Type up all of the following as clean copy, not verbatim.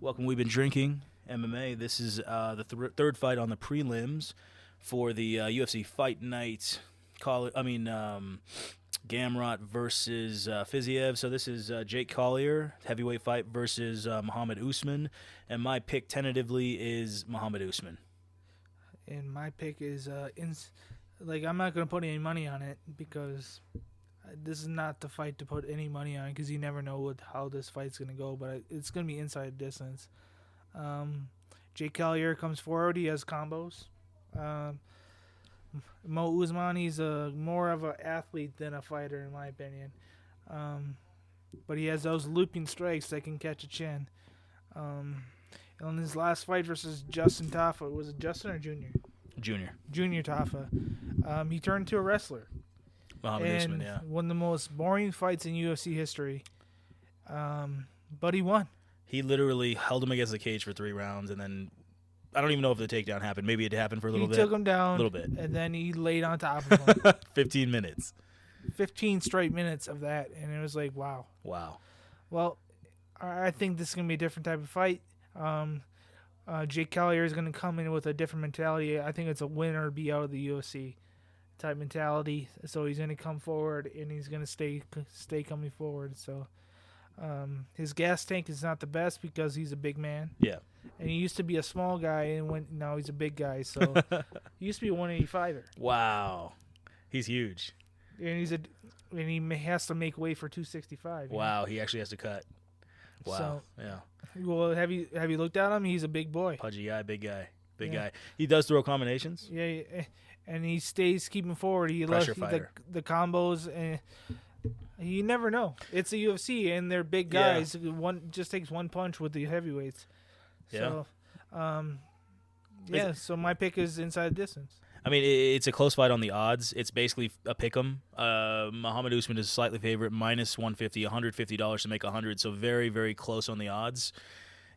Welcome. We've been drinking MMA. This is the third fight on the prelims for the UFC Fight Night. Gamrot versus Fiziev. So this is Jake Collier, heavyweight fight versus Mohammed Usman, and my pick tentatively is Mohammed Usman. And my pick is I'm not going to put any money on it because this is not the fight to put any money on because you never know how this fight's going to go, but it's going to be inside distance. Jake Collier comes forward. He has combos. Mo Usman, he's more of an athlete than a fighter, in my opinion. But he has those looping strikes that can catch a chin. In his last fight versus Justin Tafa, was it Justin or Junior? Junior Tafa. He turned to a wrestler. Mohammed Usman, yeah. One of the most boring fights in UFC history. But he won. He literally held him against the cage for 3 rounds, and then I don't even know if the takedown happened. Maybe it happened for a little bit. He took him down. A little bit. And then he laid on top of him. 15 minutes. 15 straight minutes of that, and it was like, wow. Wow. Well, I think this is going to be a different type of fight. Jake Collier is going to come in with a different mentality. I think it's a win or be out of the UFC type mentality. So he's going to come forward, and he's going to stay coming forward. So his gas tank is not the best because he's a big man. Yeah. And he used to be a small guy, and now he's a big guy. So he used to be a 185er. Wow. He's huge. And he has to make way for 265. Wow, he actually has to cut. Wow. So, yeah. Well, have you looked at him? He's a big boy. Pudgy guy, big guy. He does throw combinations. Yeah, and he stays keeping forward. He loves the combos, and you never know. It's the UFC, and they're big guys. Yeah. One just takes one punch with the heavyweights. Yeah. So, so my pick is inside distance. I mean, it's a close fight on the odds. It's basically a pick'em. Mohammed Usman is slightly favorite, minus 150, $150 to make 100, so very, very close on the odds.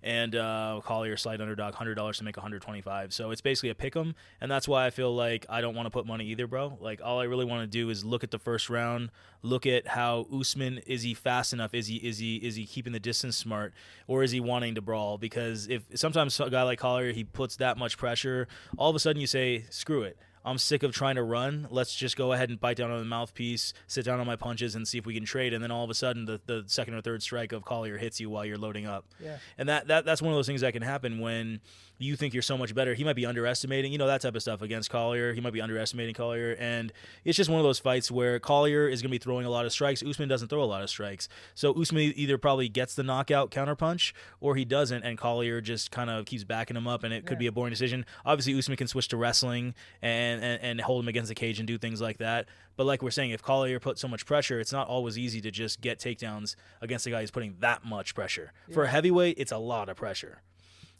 And Collier, slight underdog, $100 to make 125. So it's basically a pick'em, and that's why I feel like I don't want to put money either, bro. Like, all I really want to do is look at the first round, look at how Usman, is he fast enough? Is he keeping the distance smart, or is he wanting to brawl? Because if sometimes a guy like Collier, he puts that much pressure, all of a sudden you say, screw it. I'm sick of trying to run. Let's just go ahead and bite down on the mouthpiece, sit down on my punches, and see if we can trade. And then all of a sudden, the second or third strike of Collier hits you while you're loading up. Yeah. And that's one of those things that can happen when you think you're so much better. He might be underestimating, that type of stuff against Collier. He might be underestimating Collier. And it's just one of those fights where Collier is going to be throwing a lot of strikes. Usman doesn't throw a lot of strikes. So Usman either probably gets the knockout counterpunch or he doesn't, and Collier just kind of keeps backing him up, and it could be a boring decision. Obviously, Usman can switch to wrestling and hold him against the cage and do things like that. But like we're saying, if Collier puts so much pressure, it's not always easy to just get takedowns against a guy who's putting that much pressure. Yeah. For a heavyweight, it's a lot of pressure.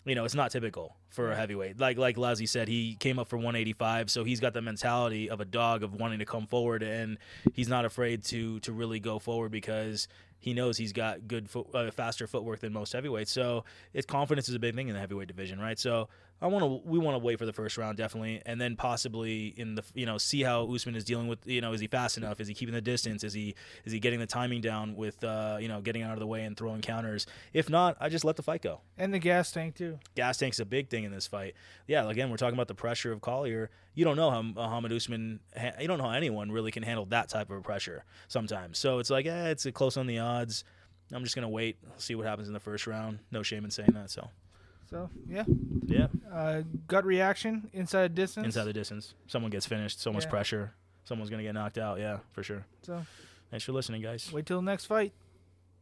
It's not typical for a heavyweight. Like Lazzy said, he came up for 185, so he's got the mentality of a dog of wanting to come forward, and he's not afraid to really go forward because he knows he's got good faster footwork than most heavyweights. So confidence is a big thing in the heavyweight division, right? So we want to wait for the first round definitely, and then possibly in the see how Usman is dealing with, is he fast enough? Is he keeping the distance? Is he getting the timing down with getting out of the way and throwing counters? If not, I just let the fight go. And the gas tank too. Gas tank's a big thing in this fight. Yeah, again, we're talking about the pressure of Collier. You don't know how Mohammed Usman, you don't know how anyone really can handle that type of pressure sometimes. So it's like, it's close on the odds. I'm just gonna wait, see what happens in the first round. No shame in saying that. So yeah. Gut reaction, inside distance. Inside the distance. Someone gets finished. So much pressure. Someone's gonna get knocked out. Yeah, for sure. So, thanks for listening, guys. Wait till the next fight.